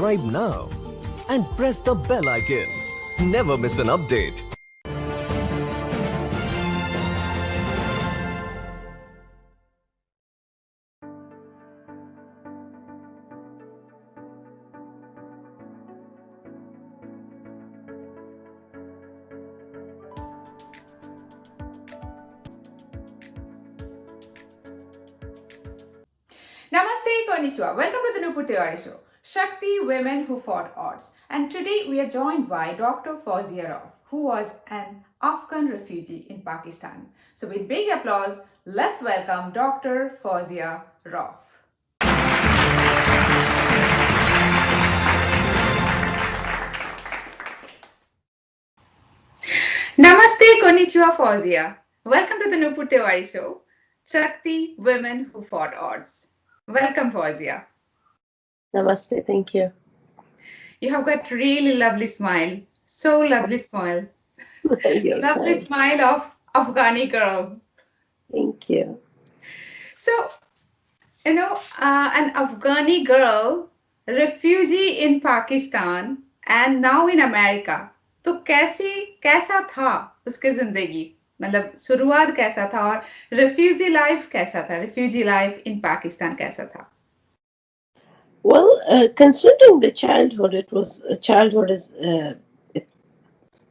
subscribe now and press the bell icon. Never miss an update. Namaste, konnichiwa. Welcome to the Nupur Tiwari Show, Shakti Women Who Fought Odds. And today we are joined by Dr. Fawzia Rauf, who was an Afghan refugee in Pakistan. So with big applause, let's welcome Dr. Fawzia Rauf. Namaste, konnichiwa, Fawzia. Welcome to the Nupur Tiwari Show, Shakti Women Who Fought Odds. Welcome, Fawzia. Namaste, thank you. You have got really lovely smile. So lovely smile. You're Lovely kind. smile of Afghani girl. Thank you. So, an Afghani girl, refugee in Pakistan and now in America. तो कैसा था उसकी जिंदगी, मतलब शुरुआत कैसा था और रिफ्यूजी लाइफ कैसा था, रिफ्यूजी लाइफ इन पाकिस्तान कैसा था? Well, considering the childhood, childhood is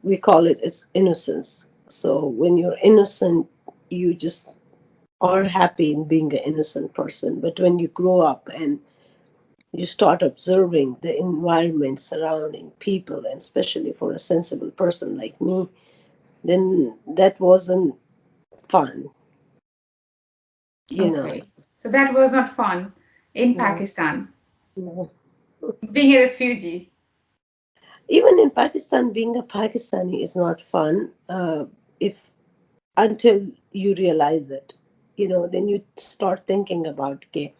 we call it as innocence. So when you're innocent, you just are happy in being an innocent person. But when you grow up and you start observing the environment surrounding people, and especially for a sensible person like me, then that wasn't fun. You know. Okay, so that was not fun in No, Pakistan, no. being a refugee. Even in Pakistan, being a Pakistani is not fun. If until you realize it, then you start thinking about, okay,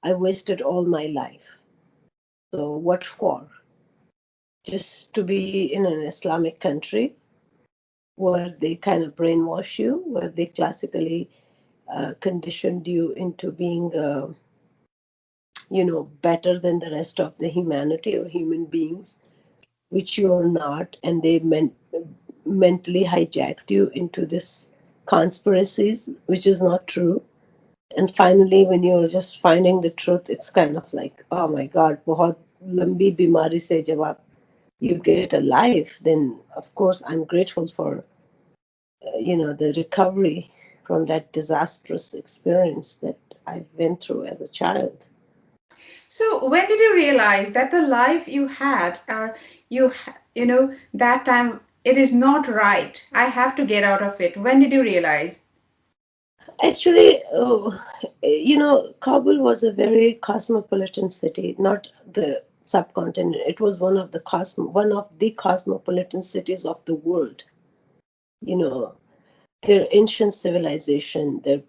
I wasted all my life. So what for? Just to be in an Islamic country where they kind of brainwash you, where they classically conditioned you into being, better than the rest of the humanity or human beings, which you're not, and they mentally hijacked you into this conspiracies, which is not true. And finally, when you're just finding the truth, it's kind of like, oh my God, बहुत लंबी बीमारी से जब आप you get a life, then of course I'm grateful for the recovery from that disastrous experience that I went through as a child. So when did you realize that the life you had, or that time it is not right? I have to get out of it. When did you realize? Actually, Kabul was a very cosmopolitan city, not the subcontinent. It was one of the cosmopolitan cities of the world. You know, their ancient civilization, the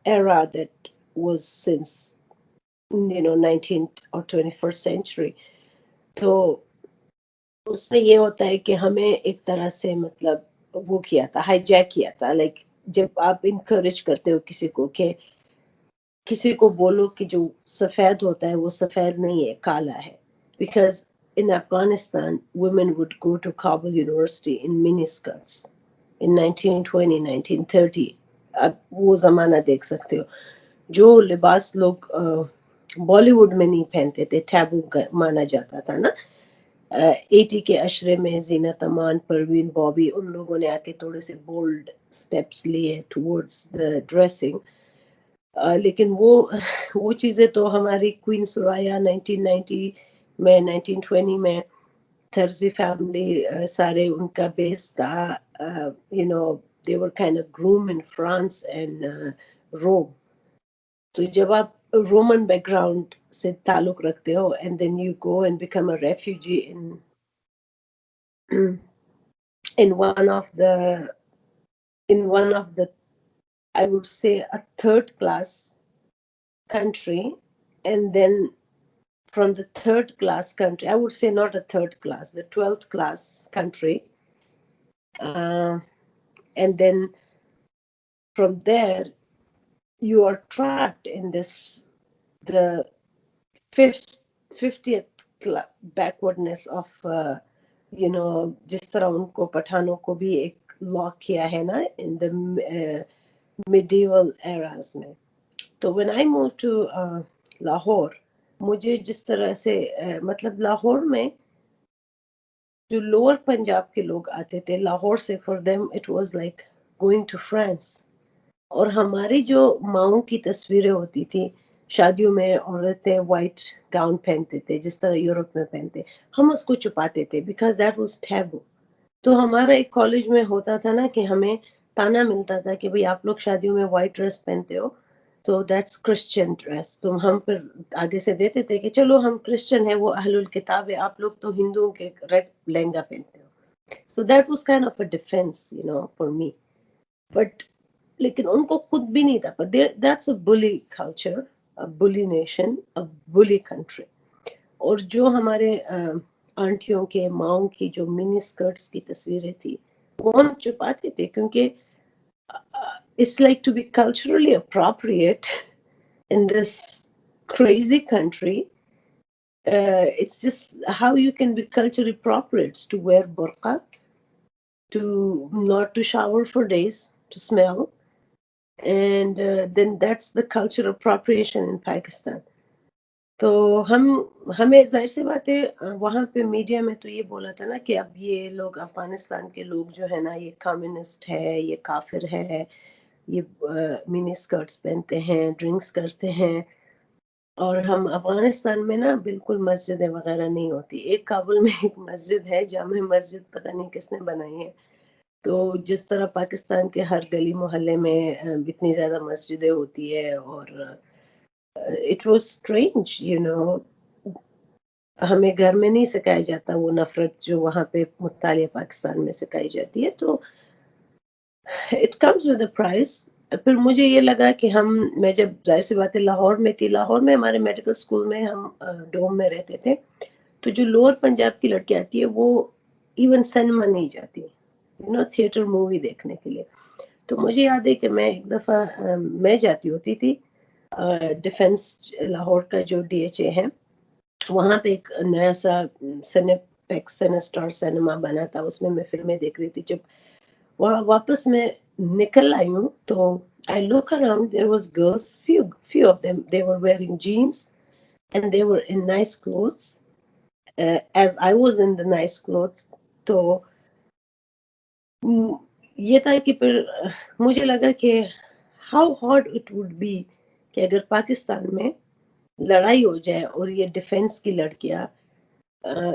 era that was since 19th or 21st century. तो उसमें ये होता है कि हमें एक तरह से मतलब वो किया था, हाईजैक किया था, लाइक जब आप इनकरेज करते हो किसी को कि किसी को बोलो कि जो सफेद होता है वो सफेद नहीं है, काला है, because in Afghanistan women would go to Kabul University in miniskirts in 1920 1930. आप वो जमाना देख सकते हो, जो लिबास लोग बॉलीवुड में नहीं पहनते थे, टैबू माना जाता था ना। 80 के अशरे में जीनत अमान, परवीन, बॉबी, उन लोगों ने आके थोड़े से बोल्ड स्टेप्स लिए टुवर्ड्स द ड्रेसिंग। लेकिन वो चीज़ें तो हमारी क्वीन सुराया 1990 में, 1920 में थर्जी फैमिली सारे उनका बेस था। They were kind of groom in France and Rome. तो जब आप रोमन बैकग्राउंड से ताल्लुक रखते हो and then you go and become a refugee in one of the I would say a third class country, and then from the third class country, I would say not a third class, the 12th class country, and then from there you are trapped in this the 50th backwardness of जिस तरह उनको पठानों को भी एक lock किया है ना in the medieval eras में. तो when I moved to Lahore, मुझे जिस तरह से मतलब लाहौर में जो लोअर पंजाब के लोग आते थे लाहौर से, for them it was like going to France. और हमारी जो माओं की तस्वीरें होती थी शादियों में, औरतें वाइट गाउन पहनते थे जिस तरह यूरोप में पहनते, हम उसको छुपाते थे बिकॉज दैट वाज टैबू. तो हमारा एक कॉलेज में होता था ना कि हमें ताना मिलता था कि भाई आप लोग शादियों में वाइट ड्रेस पहनते हो तो दैट्स क्रिश्चियन ड्रेस. तो हम फिर आगे से देते थे कि चलो हम क्रिश्चियन है, वो अहलुल किताब है, आप लोग तो हिंदुओं के रेड लहंगा पहनते हो. So that was kind of a defence for me. But लेकिन उनको खुद भी नहीं था, पर that's a bully culture, a bully nation, a bully country. और जो हमारे आंटियों के माओं की जो मिनी स्कर्ट्स की तस्वीरें थी वो हम छुपाते थे क्योंकि it's like to be culturally appropriate in this crazy country. It's just how you can be culturally appropriate to wear burqa, to not to shower for days, to smell, and then that's the cultural appropriation in Pakistan. तो हम हमें जाहिर सी बात है वहाँ पे media में तो ये बोला था ना कि अब ये लोग अफगानिस्तान के लोग जो है ना ये कम्युनिस्ट है, ये काफिर है, ये मिनी स्कर्ट्स पहनते हैं, ड्रिंक्स करते हैं. और हम अफगानिस्तान में ना बिल्कुल मस्जिदें वगैरह नहीं होती. एक काबुल में एक मस्जिद है, जामे मस्जिद, पता नहीं किसने बनाई है. तो जिस तरह पाकिस्तान के हर गली मोहल्ले में इतनी ज्यादा मस्जिदें होती है, और इट वाज स्ट्रेंज. हमें घर में नहीं सिखाया जाता वो नफरत जो वहाँ पे मुत्तालिया पाकिस्तान में सिखाई जाती है. तो it comes with a price. फिर मुझे ये लगा कि मैं जब जाहिर सी बात है लाहौर में थी, लाहौर में हमारे मेडिकल स्कूल में हम डोम में रहते थे. तो जो लोअर पंजाब की लड़की आती है वो इवन सिनेमा नहीं जाती, थिएटर मूवी देखने के लिए. तो मुझे याद है कि मैं एक दफ़ा मैं जाती होती थी डिफेंस लाहौर का जो DHA है वहाँ पे एक नया सा सिनेपेक्स सिनेस्टार सिनेमा बना था, उसमें मैं फिल्में देख रही थी. जब वहाँ वापस मैं निकल आई हूँ तो I look around, there was girls, few of them, they were wearing jeans and they were in nice clothes, as I was in the nice clothes. तो ये था कि फिर मुझे लगा कि how hard it would be कि अगर पाकिस्तान में लड़ाई हो जाए और ये डिफेंस की लड़कियां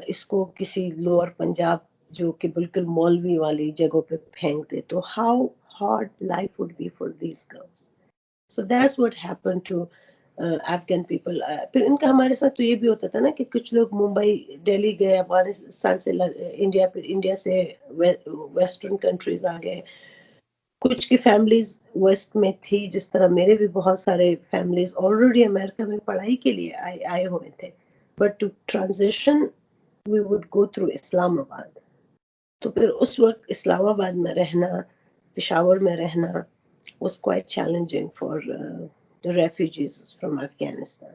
इसको किसी लोअर पंजाब जो कि बिल्कुल मौलवी वाली जगहों पे फेंक दे, तो how hard life would be for these girls. So that's what happened to Afghan people. फिर इनका हमारे साथ तो ये भी होता था ना कि कुछ लोग मुंबई दिल्ली गए, अफगानिस्तान से इंडिया, फिर इंडिया से वेस्टर्न कंट्रीज आ गए. कुछ की फैमिलीज वेस्ट में थी, जिस तरह मेरे भी बहुत सारे फैमिलीज ऑलरेडी अमेरिका में पढ़ाई के लिए आए हुए थे. But to transition we would go through Islamabad. तो फिर उस वक्त इस्लामाबाद में रहना, पेशावर में रहना was quite challenging for the refugees from Afghanistan,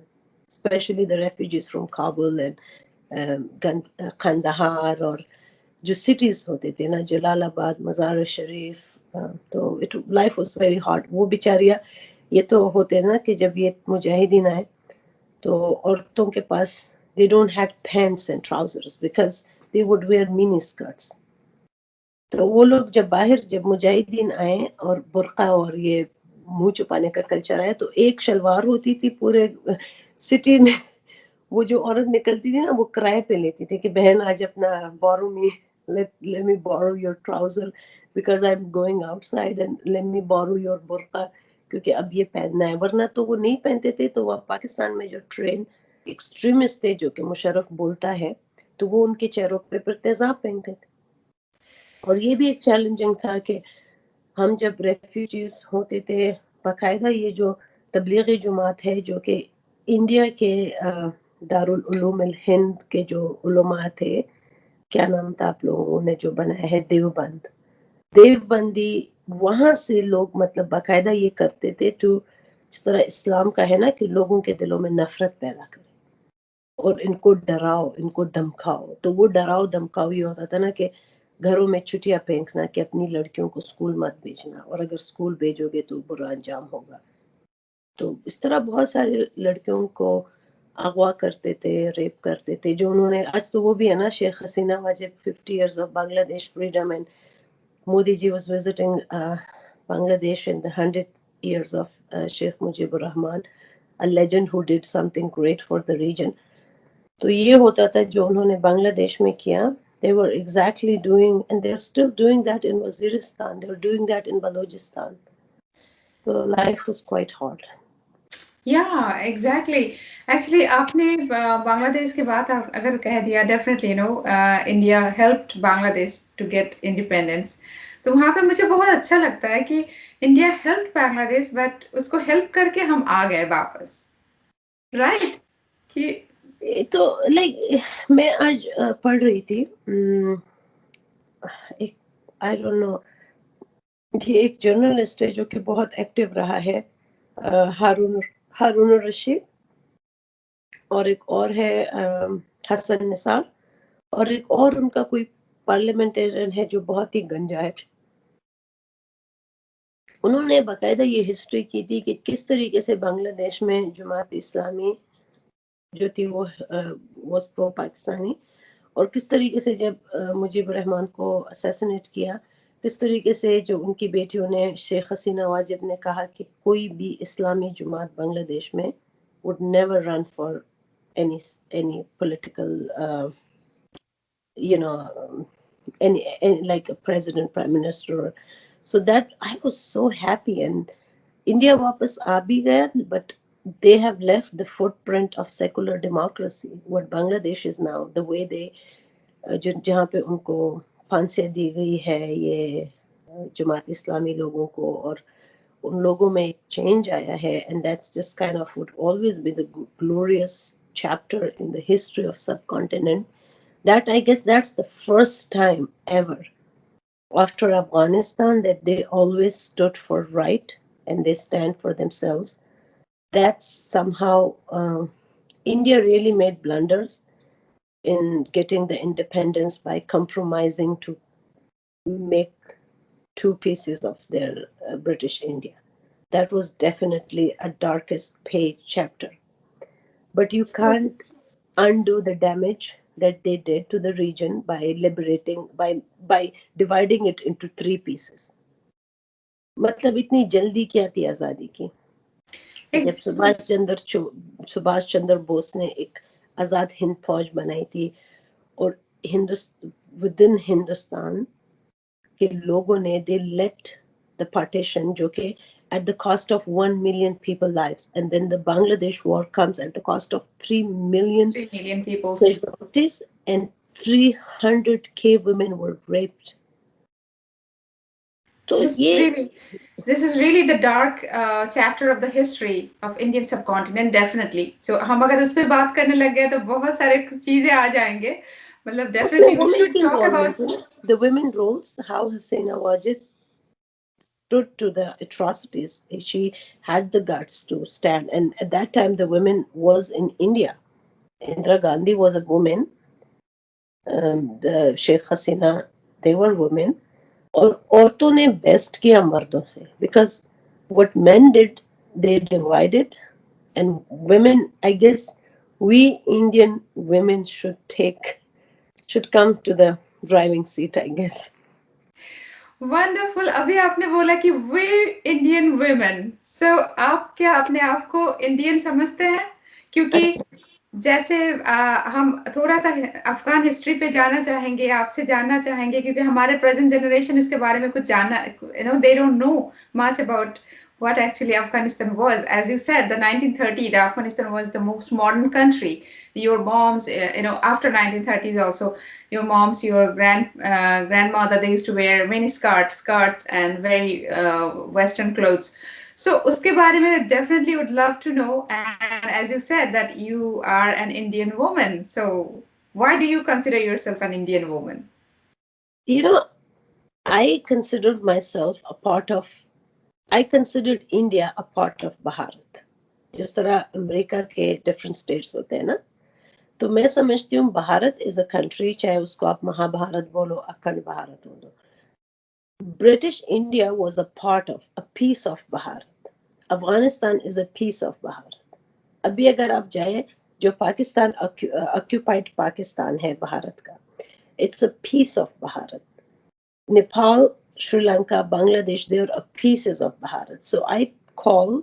especially the refugees from Kabul and Kandahar, और जो cities होते थे ना, जलालाबाद, मज़ार शरीफ. तो life was very hard. वो बेचारियाँ, ये तो होते ना कि जब ये मुजाहिदीन आए तो औरतों के पास they don't have pants and trousers because they would wear mini skirts. तो वो लोग जब मुजाहिदीन आए और बुर्का और ये मुंह छुपाने का कल्चर आया, तो एक शलवार होती थी पूरे सिटी में. वो जो औरत निकलती थी ना वो किराए पे लेती थी कि बहन आज अपना बोरो मी, let me borrow your trouser because I'm going outside and let me borrow your बुर्का, क्योंकि अब ये पहनना है. वरना तो वो नहीं पहनते थे. तो वह पाकिस्तान में जो ट्रेन एक्सट्रीमिस्ट थे जो कि मुशर्रफ बोलता है, तो वो उनके चेहरों पे फिर तेजाब पहनते थे. और ये भी एक चैलेंजिंग था कि हम जब रेफ्यूजीज होते थे, बाकायदा ये जो तबलीगी जमात है जो कि इंडिया के दारुल उलूम अल हिंद के जो उलमा थे, क्या नाम था आप लोगों ने जो बनाया है, देवबंदी, वहां से लोग मतलब बाकायदा ये करते थे टू, जिस तरह इस्लाम का है ना कि लोगों के दिलों में नफरत पैदा करे. और इनको डराओ, इनको धमकाओ। तो वो डराओ धमकाओ ये होता था ना कि घरों में चिट्ठियां फेंकना कि अपनी लड़कियों को स्कूल मत भेजना, और अगर स्कूल भेजोगे तो बुरा अंजाम होगा। तो इस तरह बहुत सारे लड़कियों को अगवा करते थे, रेप करते थे। जो उन्होंने आज तो वो भी है ना, शेख हसीना वाजिब 50 years of Bangladesh freedom, and Modi ji was visiting Bangladesh in the 100 years of Sheikh Mujibur Rahman, a legend who did something great for the region. तो ये होता था जो उन्होंने बांग्लादेश में किया, they were exactly doing, and they're still doing that in Waziristan, they're doing that in Balochistan. So life was quite hard. Yeah, exactly. Actually, आपने बांग्लादेश की बात अगर कह दिया, definitely, India helped Bangladesh to get independence. तो वहाँ पे मुझे बहुत अच्छा लगता है कि इंडिया हेल्प बांग्लादेश, बट उसको हेल्प करके हम आ गए वापस, राइट? कि तो लाइक मैं आज पढ़ रही थी, एक आई डोंट नो, ये एक जर्नलिस्ट है जो कि बहुत एक्टिव रहा है, हारून हारून रशीद, और एक और है हसन निसार, और एक और उनका कोई पार्लियामेंटेरियन है जो बहुत ही गंजा है। उन्होंने बाकायदा ये हिस्ट्री की थी कि किस तरीके से बांग्लादेश में जमात इस्लामी जो थी वो वाज प्रो पाकिस्तानी, और किस तरीके से जब मुजीबुर रहमान को असैसिनेट किया, किस तरीके से जो उनकी बेटियों ने, शेख हसीना वाजिब ने कहा कि कोई भी इस्लामी जमात बांग्लादेश में would never run for any political you know any like a president, prime minister. So that I was so happy, and India वापस आ भी गया, but they have left the footprint of secular democracy, what Bangladesh is now, the way they जहाँ पे उनको फांसियाँ दी गई है ये जमात इस्लामी लोगों को, और उन लोगों में एक चेंज आया है, and that's just kind of would always be the glorious chapter in the history of subcontinent. That I guess that's the first time ever after Afghanistan that they always stood for right and they stand for themselves. That's somehow India really made blunders in getting the independence by compromising to make two pieces of their British India. That was definitely a darkest page chapter. But you can't undo the damage that they did to the region by liberating, by dividing it into three pieces. मतलब इतनी जल्दी क्या थी आजादी की? जब सुभाष चंद्र बोस ने एक आजाद हिंद फौज बनाई थी, और विद इन हिंदुस्तान के लोगों ने दे लेट द पार्टीशन, जो कि at the cost of 1 million people lives, and then the Bangladesh war comes at the cost of 3 million 3 million people. casualties, and 300K women were raped. तो This is ये really, this is really the dark chapter of the history of Indian subcontinent, definitely. So हम अगर उस पे बात करने लग गए तो बहुत सारे चीजें आ जाएंगे, मतलब उसमें definitely we women should की talk about. involvement, the women roles, how Hussein Awajid stood to the atrocities. She had the guts to stand, and at that time the women was in India. Indira Gandhi was a woman, the Sheikh Hasina, they were women, और औरतों ने best किया मर्दों से, because what men did, they divided, and women, I guess we Indian women should come to the driving seat, I guess. Wonderful. अभी आपने बोला कि वी इंडियन वुमेन, सो आप क्या अपने आप को इंडियन समझते हैं? क्योंकि जैसे हम थोड़ा सा अफगान हिस्ट्री पे जाना चाहेंगे, आपसे जानना चाहेंगे, क्योंकि हमारे प्रेजेंट जनरेशन इसके बारे में कुछ जानना, they don't know much about what actually Afghanistan was. As you said, the 1930, the Afghanistan was the most modern country. Your moms, after 1930s also, your moms, your grandmother, they used to wear mini skirts and very Western clothes. So uske bare mein definitely would love to know. And as you said that you are an Indian woman, so why do you consider yourself an Indian woman? I considered myself a part of, I considered India a part of Bharat. जिस तरह America के different states होते हैं ना, तो मैं समझती हूँ भारत इज अ कंट्री, चाहे उसको आप महाभारत बोलो, अखंड भारत बोलो, British India was a part of a piece of Bharat, Afghanistan is a piece of Bharat. अभी अगर आप जाए, जो पाकिस्तान ऑक्यूपाइड पाकिस्तान है भारत का, it's a piece of Bharat. Nepal, Sri Lanka, Bangladesh, they are pieces of Bharat. So I call,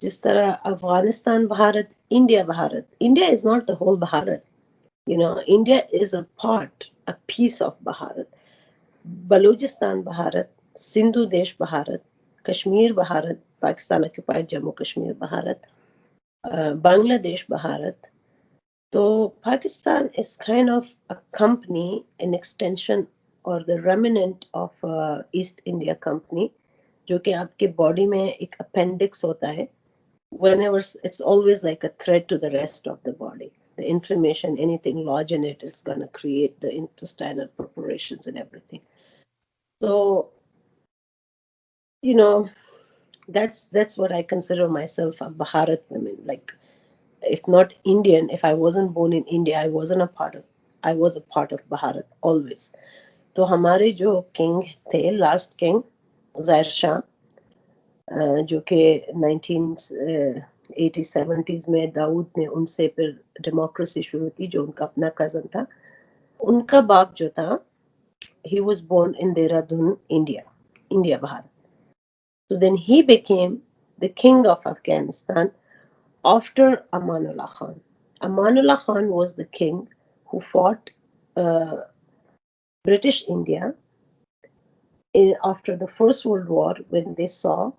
जिस तरह Afghanistan Bharat, India Bharat, India is not the whole Bharat, you know, India is a part, a piece of Bharat. Balochistan Bharat, Sindhu देश भारत, कश्मीर भारत, पाकिस्तान ऑक्यूपाइड जम्मू कश्मीर भारत, बांग्लादेश भारत। तो Pakistan is kind of a company, an extension or the remnant of East India Company, जो कि आपके body में एक appendix होता है। Whenever it's always like a threat to the rest of the body. The inflammation, anything lodge in it is going to create the intestinal preparations and everything. So, you know, that's what I consider myself a Bharat woman. Like, if not Indian, if I wasn't born in India, I was a part of Bharat always. तो हमारे जो king थे, last king ज़ाहिर शाह, जो कि 1980-70s में दाऊद ने उनसे फिर डेमोक्रेसी शुरू की, जो उनका अपना कजन था। उनका बाप जो था, he was born in Dehradun, India Bharat. So then he became the king of Afghanistan after Amanullah Khan. Amanullah Khan was the king who fought British India after the First World War, when they saw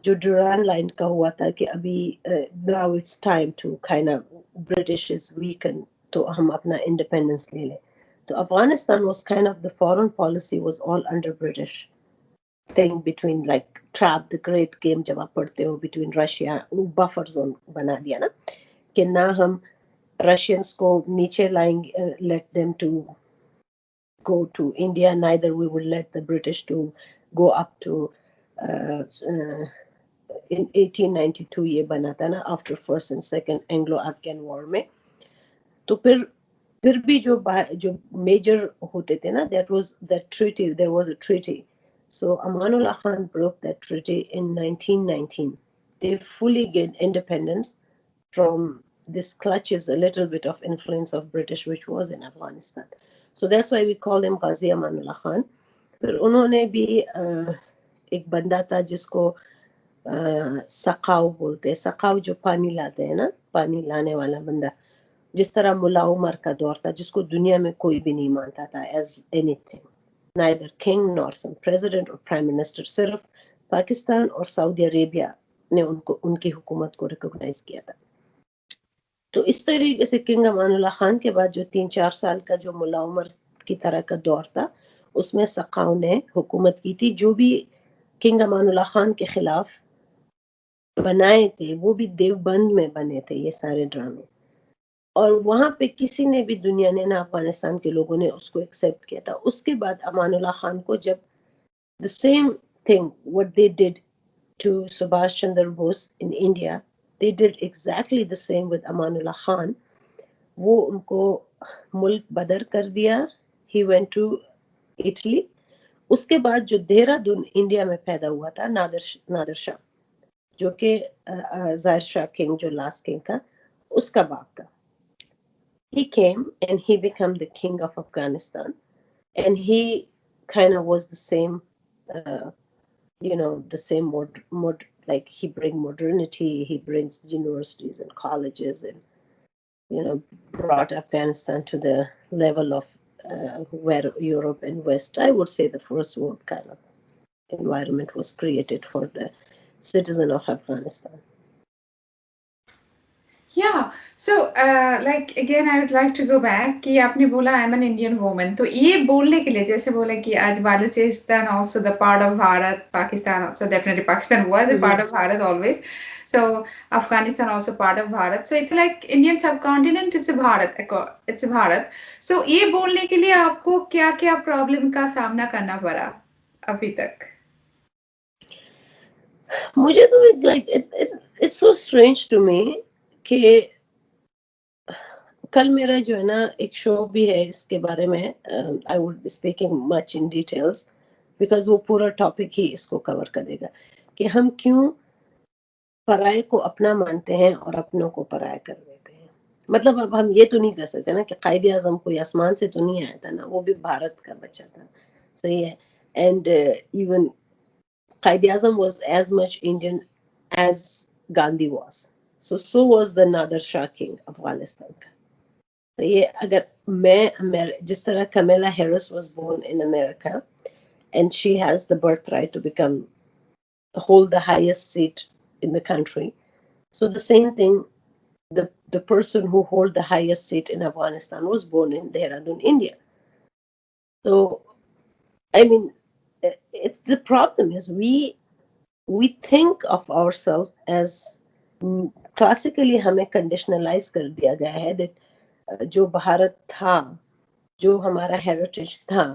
जो Duran line का हुआ था कि अभी now it's time to kind of British is weakened, तो हम अपना independence ले लें। तो Afghanistan was kind of, the foreign policy was all under British thing, between like trap the great game जब आप पढ़ते हो, between Russia, buffer zone बना दिया ना, कि ना हम Russians को नीचे लाएंगे, let them to go to India, neither we will let the British to go up to in 1892 ये बना था ना, after first and second Anglo-Afghan war में। तो फिर भी जो major होते थे ना, that was the treaty, there was a treaty. So Amanullah Khan broke that treaty in 1919. They fully gained independence from this clutches a little bit of influence of British, which was in Afghanistan. So that's why we call him Ghazi Amanullah Khan. फिर उन्होंने भी एक बंदा था जिसको सखाव बोलते हैं, सखाव जो पानी लाते हैं ना, पानी लाने वाला बंदा, जिस तरह मुल्ला उमर का दौर था, जिसको दुनिया में कोई भी नहीं मानता था as anything, neither king nor some president or prime minister। सिर्फ पाकिस्तान और सऊदी अरेबिया ने उनकी हुकूमत को रिकॉग्नाइज किया था। तो इस तरीके से किंग अमानुल्लाह खान के बाद जो 3-4 साल का जो मुल्ला उमर की तरह का दौर था, उसमें सखाव ने हुकूमत की थी। जो भी किंग अमानुल्लाह खान के खिलाफ बनाए थे, वो भी देवबंद में बने थे ये सारे ड्रामे, और वहां पे किसी ने भी, दुनिया ने ना, अफगानिस्तान के लोगों ने उसको एक्सेप्ट किया था। उसके बाद अमानुल्लाह खान को जब the same thing what they did to Subhash Chandra Bose in India, they did exactly the same with Amanullah Khan। वो उनको मुल्क बदर कर दिया। He went to Italy। उसके बाद जो देहरादून इंडिया में पैदा हुआ था, नादिर शाह, जो कि ज़ाहिर शाह किंग, जो लास्ट किंग था, उसका बाप था। He came and he became the king of Afghanistan, and he kind of was the same, the same like he brings modernity, he brings universities and colleges, and brought Afghanistan to the level of where Europe and West, I would say, the first world kind of environment was created for the citizen of Afghanistan. Yeah, so like again I would like to go back कि आपने बोला I'm an Indian woman, तो ये बोलने के लिए, जैसे बोला कि आज Balochistan also the part of Bharat, Pakistan also, definitely Pakistan was a part of Bharat always, so Afghanistan also part of Bharat, so it's like Indian subcontinent is a Bharat, it's a Bharat। so ये बोलने के लिए आपको क्या क्या problem का सामना करना पड़ा अभी तक? मुझे तो it's so strange to me कि कल मेरा जो है ना एक शो भी है इसके बारे में, I would be speaking much in details because वो पूरा टॉपिक ही इसको कवर करेगा कि हम क्यों पराये को अपना मानते हैं और अपनों को पराया कर देते हैं। मतलब अब हम ये तो नहीं कर सकते ना कि कायदे आजम कोई आसमान से तो नहीं आया था ना, वो भी भारत का बच्चा था, सही है। And even Quaid-e Azam was as much Indian as Gandhi was, so was the Nadir Shah king Afghanistan का। तो ये अगर मैं जिस तरह Kamala Harris was born in America and she has the birthright to become hold the highest seat in the country. So the same thing, the person who hold the highest seat in Afghanistan was born in Dehradun, India. So I mean, it's the problem is we think of ourselves as classically हमें conditionalize कर दिया गया है that जो भारत था, जो हमारा heritage था,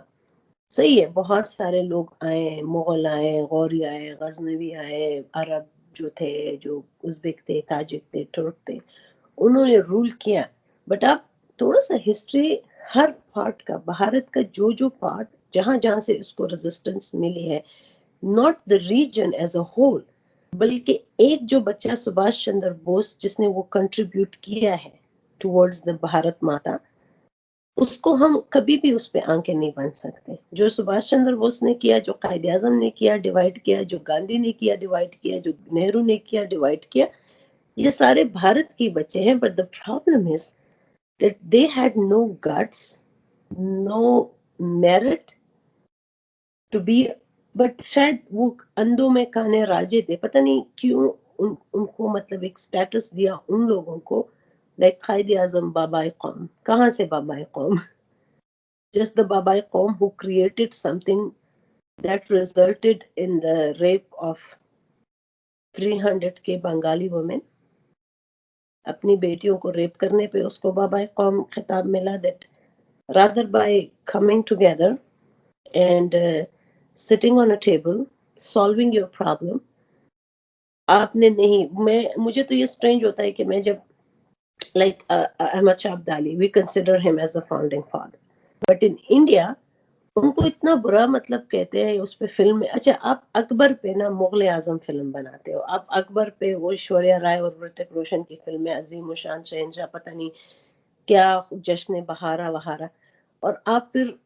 सही है, बहुत सारे लोग आए, मुगल आए, गौरी आए, गजनवी आए, अरब जो थे, जो उज़्बेक थे, ताजिक थे, तुर्क थे, उन्होंने रूल किया। बट आप थोड़ा सा हिस्ट्री हर पार्ट का, भारत का जो जो पार्ट जहां जहां से इसको रेजिस्टेंस मिली है, not the region as a whole, बल्कि एक जो बच्चा सुभाष चंद्र बोस जिसने वो कंट्रीब्यूट किया है टुवर्ड्स द भारत माता, उसको हम कभी भी उस पर आंखें नहीं बन सकते। जो सुभाष चंद्र बोस ने किया, जो कायदे आजम ने किया डिवाइड किया, जो गांधी ने किया डिवाइड किया, जो नेहरू ने किया डिवाइड किया, ये सारे भारत के बच्चे हैं। But the problem is that they had no guts, no merit to be, but शायद वो अंधों में काने राजे थे, पता नहीं क्यों उनको मतलब एक स्टेटस दिया उन लोगों को, लाइक कायदे आजम बाबाए कौम। कहाँ से बाबाए कौम? Just the Babai Qaum who created something that resulted in the rape of 300 के बंगाली women. अपनी बेटियों को रेप करने पे उसको बाबाए कौम खिताब मिला। that rather by coming together and sitting on a table solving your problem, आपने नहीं, मुझे तो ये स्ट्रेंज होता है कि मैं जब like Ahmad Shah Abdali, we consider him as the founding father, but in India उनको इतना बुरा मतलब कहते हैं उस पे फिल्म में। अच्छा, आप अकबर पे ना मुगल आजम फिल्म बनाते हो, आप अकबर पे वो ऐश्वर्या राय और ऋतिक रोशन की फिल्म है अजीम शान शहनशाह, पता नहीं क्या जश्न बहारा वहारा, और आप फिर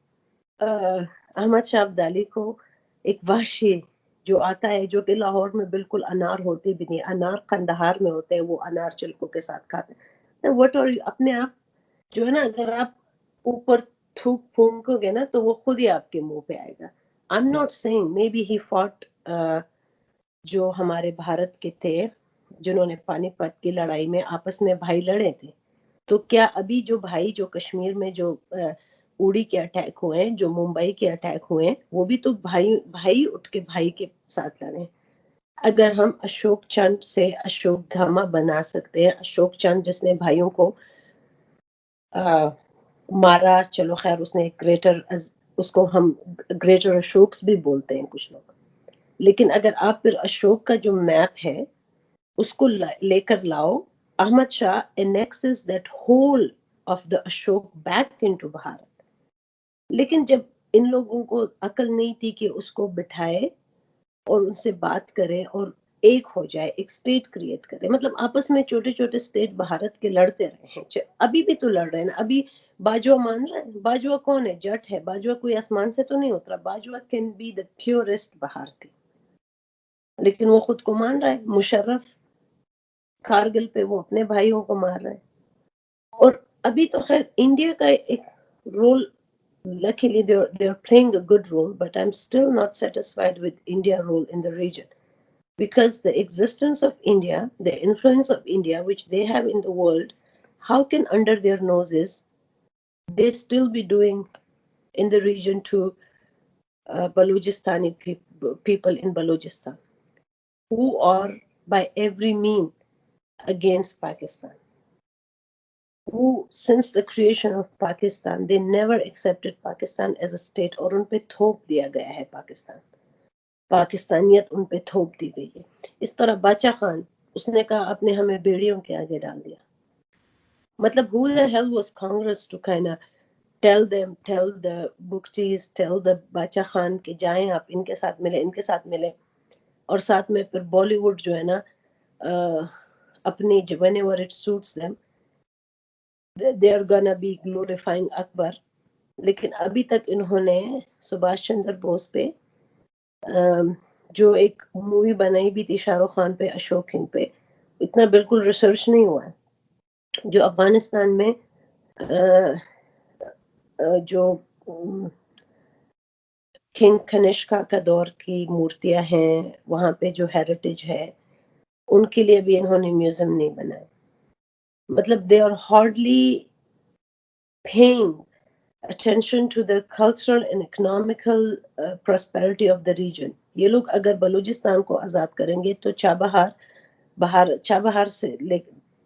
अहमद शाह अब्दाली को एक वहशी जो आता है, जो कि लाहौर में बिल्कुल अनार होते भी नहीं, अनार कंदहार में होते हैं, वो अनार छिलकों के साथ खाते हैं। व्हाट आर यू, अपने आप जो है ना, अगर आप ऊपर थूक फूंकोगे ना तो वो खुद ही आपके मुंह पे आएगा। आई am not saying may be he fought, जो हमारे भारत के थे जिन्होंने पानीपत की लड़ाई में आपस में भाई लड़े थे, तो क्या अभी जो भाई जो कश्मीर में जो उड़ी के अटैक हुए हैं, जो मुंबई के अटैक हुए हैं, वो भी तो भाई भाई उठ के भाई के साथ लड़े। अगर हम अशोक चंद से अशोक धामा बना सकते हैं, अशोक चंद जिसने भाइयों को मारा, चलो खैर उसने एक ग्रेटर, उसको हम ग्रेटर अशोक्स भी बोलते हैं कुछ लोग, लेकिन अगर आप फिर अशोक का जो मैप है उसको लेकर लाओ, Ahmad Shah annexes that whole of the Ashok back into Bharat. लेकिन जब इन लोगों को अकल नहीं थी कि उसको बिठाए और उनसे बात करें और एक हो जाए, एक स्टेट क्रिएट करें, मतलब आपस में छोटे छोटे स्टेट भारत के लड़ते रहे हैं, अभी भी तो लड़ रहे हैं ना। अभी बाजवा मान रहा है, बाजवा कौन है? जट है। बाजवा कोई आसमान से तो नहीं उतरा, Bajwa can be the purest भारतीय, लेकिन वो खुद को मान रहा है। मुशर्रफ कारगिल पे वो अपने भाइयों को मार रहा है। और अभी तो खैर इंडिया का एक role, luckily they are playing a good role, but I'm still not satisfied with India role in the region, because the existence of India, the influence of India which they have in the world, how can under their noses they still be doing in the region to Balojistani people in Balojistan who are by every mean against Pakistan, who since the creation of Pakistan they never accepted Pakistan as a state, और उन पे थोप दिया गया है पाकिस्तान, पाकिस्तानियत उन पे थोप दी गई है। इस तरह बाचा खान, उसने कहा आपने हमें बेड़ियों के आगे डाल दिया। मतलब who the hell was Congress to kind of tell the Buktis, tell the Bacha Khan कि जाएं आप इनके साथ मिले और साथ में फिर बॉलीवुड जो है ना अपनी whenever it suits them they are gonna be glorifying Akbar. लेकिन अभी तक इन्होंने सुभाष चंद्र बोस पे जो एक मूवी बनाई भी थी शाहरुख खान पे, अशोक किंग पे, इतना बिल्कुल रिसर्च नहीं हुआ है। जो अफगानिस्तान में जो किंग कनिष्का का दौर की मूर्तियां हैं, वहां पे जो हेरिटेज है, उनके लिए भी इन्होंने म्यूजियम नहीं बनाया। मतलब they are hardly paying attention to the cultural and economical prosperity of the region. ये लोग अगर बलूचिस्तान को आज़ाद करेंगे तो चाबहार से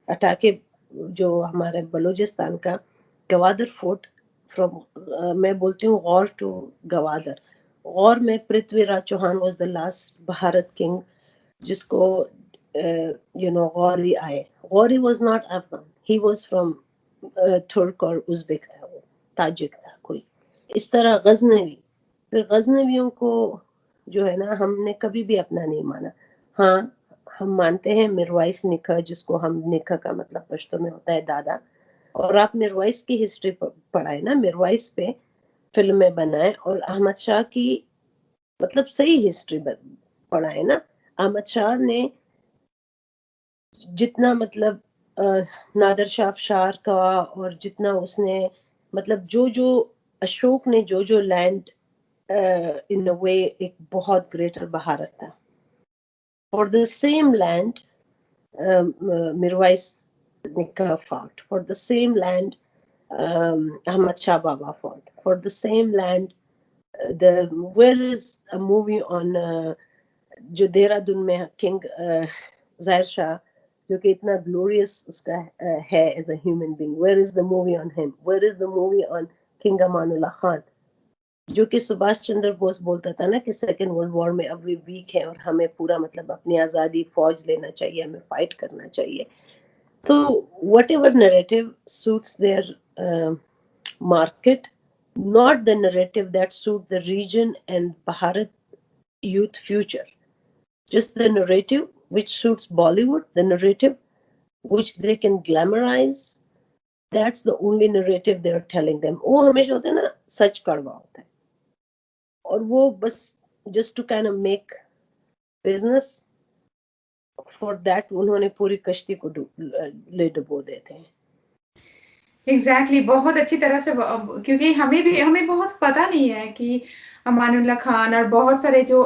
अटाके जो हमारे बलूचिस्तान का गवादर फोर्ट फ्रॉम मैं बोलती हूँ गौर टू गवादर। गौर में Prithviraj Chauhan was the last Bharat king जिसको गौरी आए। Ghori was not Afghan, he was from Turk और उज़्बेक था, वो ताजिक था कोई। इस तरह गजनवी, फिर गजनवियों को जो है ना हमने कभी भी अपना नहीं माना। हाँ, हम मानते हैं मिरवाइस निखा, जिसको हम निखा का मतलब पश्तो में होता है दादा। और आप मिरवाइस की हिस्ट्री पढ़ाए ना, मिरवाइस पे फिल्में बनाए और अहमद शाह की मतलब सही हिस्ट्री पढ़ाए ना। अहमद शाह ने जितना मतलब नादर शाह अफशार का और जितना उसने मतलब जो अशोक ने जो लैंड इन अ वे एक बहुत ग्रेटर भारत था। फॉर द सेम लैंड मिरवाइस निका fought, for the same land Ahmad Shah Baba fought, for the same land where is a movie on जो देहरादून में किंग जाहिर शाह जो कि इतना ग्लोरियस उसका है as a human being, where is the movie on him, where is the movie on king Amanullah Khan, जो कि सुभाष चंद्र बोस बोलता था ना कि सेकेंड वर्ल्ड वॉर में अब वी वीक है और हमें पूरा मतलब अपनी आज़ादी फौज लेना चाहिए, हमें फाइट करना चाहिए। तो whatever narrative suits their market, not the narrative that suit the region and Bharat youth future. Just the narrative which suits Bollywood, the narrative which they can glamorize. That's the only narrative they are telling them. वो हमेशा होता है ना सच कड़वा होता है और वो बस just to kind of make business, for that उन्होंने पूरी कश्ती को ले डुबो देते हैं। एग्जैक्टली बहुत अच्छी तरह से क्योंकि हमें बहुत पता नहीं है कि अमानुल्लाह खान और बहुत सारे जो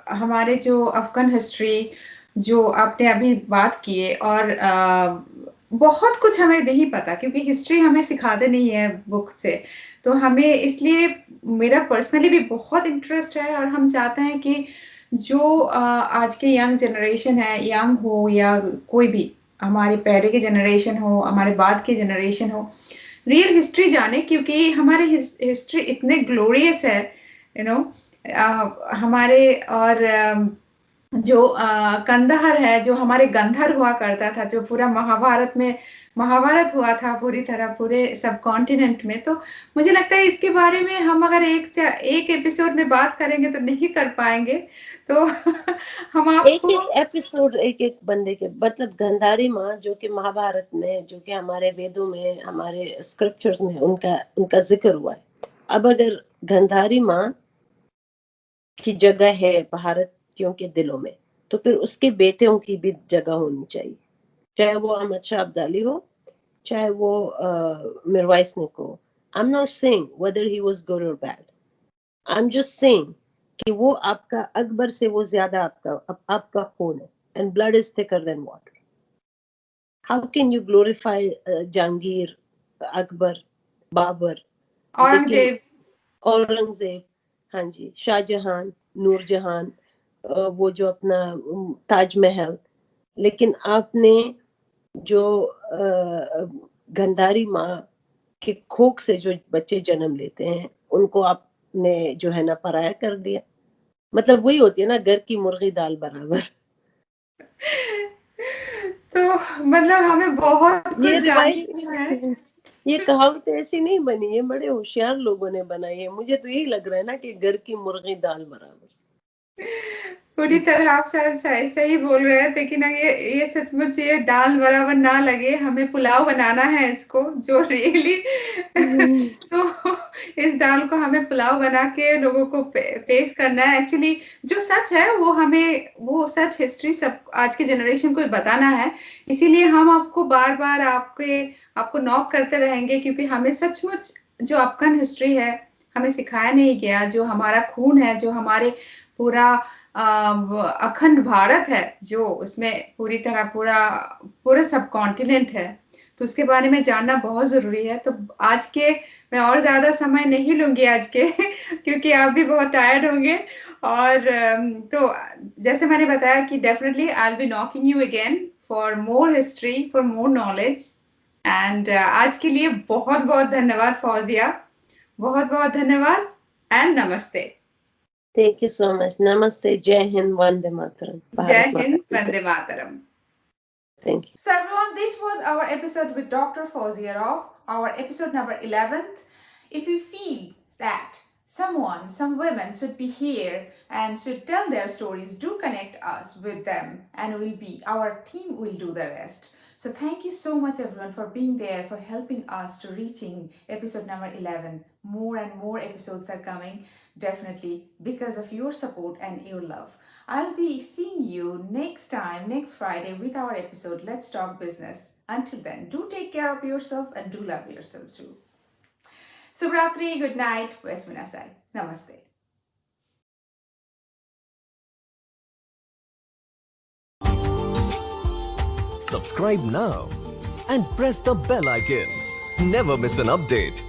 हमारे जो अफगान हिस्ट्री जो आपने अभी बात किए और बहुत कुछ हमें नहीं पता क्योंकि हिस्ट्री हमें सिखाते नहीं है बुक से। तो हमें इसलिए मेरा पर्सनली भी बहुत इंटरेस्ट है और हम चाहते हैं कि जो आज के यंग जनरेशन है, यंग हो या कोई भी हमारे पहले के जनरेशन हो, हमारे बाद के जनरेशन हो, रियल हिस्ट्री जाने क्योंकि हमारे हिस्ट्री इतने ग्लोरियस है, यू नो हमारे और जो कंदहार है, जो हमारे गंधर हुआ करता था, जो पूरा महाभारत हुआ था पूरी तरह पूरे सब कॉन्टिनेंट में। तो मुझे लगता है इसके बारे में हम अगर एक एपिसोड में बात करेंगे तो नहीं कर पाएंगे। तो हम आपको एक एपिसोड एक बंदे के मतलब गंधारी माँ जो कि महाभारत में, जो कि हमारे वेदों में, हमारे स्क्रिप्चर्स में उनका जिक्र हुआ है। अब अगर गंधारी माँ की जगह है भारतीयों के दिलों में तो फिर उसके बेटियों की भी जगह होनी चाहिए, चाहे वो अहमद शाह अब्दाली हो, चाहे वो मिरवाइस निक हो। I am not saying whether he was good और bad, I am just saying कि वो आपका अकबर से वो ज्यादा आपका खून है, and blood is thicker than water. How can you glorify Jahangir, Akbar, Babur, लेकिन औरंगजेब, हाँ जी, शाहजहां, नूरजहां, वो जो अपना ताजमहल, लेकिन आपने जो गंधारी माँ के खोख से जो बच्चे जन्म लेते हैं उनको आपने जो है ना पराया कर दिया। मतलब वही होती है ना घर की मुर्गी दाल बराबर। तो मतलब हमें बहुत ये कुछ जानने को है। रिवाइज, ये कहावत ऐसी नहीं बनी है, बड़े होशियार लोगों ने बनाई है। मुझे तो यही लग रहा है ना कि घर की मुर्गी दाल बराबर। पूरी तरह आप सही सही बोल रहे हैं, लेकिन ये सचमुच ये दाल बराबर ना लगे, हमें पुलाव बनाना है इसको, जो रियली हम्म। तो इस दाल को हमें पुलाव बना के लोगों को पेश करना है। एक्चुअली जो सच है वो हमें, वो सच हिस्ट्री सब आज के जनरेशन को बताना है। इसीलिए हम आपको बार बार आपको नॉक करते रहेंगे, क्योंकि हमें सचमुच जो अफगान हिस्ट्री है हमें सिखाया नहीं गया, जो हमारा खून है, जो हमारे पूरा अखंड भारत है, जो उसमें पूरी तरह पूरा पूरा सब कॉन्टिनेंट है, तो उसके बारे में जानना बहुत जरूरी है। तो आज के मैं और ज्यादा समय नहीं लूंगी आज के क्योंकि आप भी बहुत टायर्ड होंगे। और तो जैसे मैंने बताया कि definitely I will be knocking you again for more history, for more knowledge. And आज के लिए बहुत बहुत धन्यवाद फौजिया, बहुत बहुत धन्यवाद एंड नमस्ते। Thank you so much. नमस्ते, जय हिंद, वंदे मातरम, जय भारत माता हिंद, की जय। वंदे मातरम। Thank you. So everyone, this was our episode with Dr. Fauziarov, our episode number 11th. If you feel that someone, some women should be here and should tell their stories, do connect us with them and our team will do the rest. So thank you so much everyone for being there, for helping us to reaching episode number 11. More and more episodes are coming, definitely because of your support and your love. I'll be seeing you next time, next Friday, with our episode Let's Talk Business. Until then, do take care of yourself and do love yourself too. Subratri, good night. Vesminasai. Namaste. Subscribe now and press the bell icon. Never miss an update.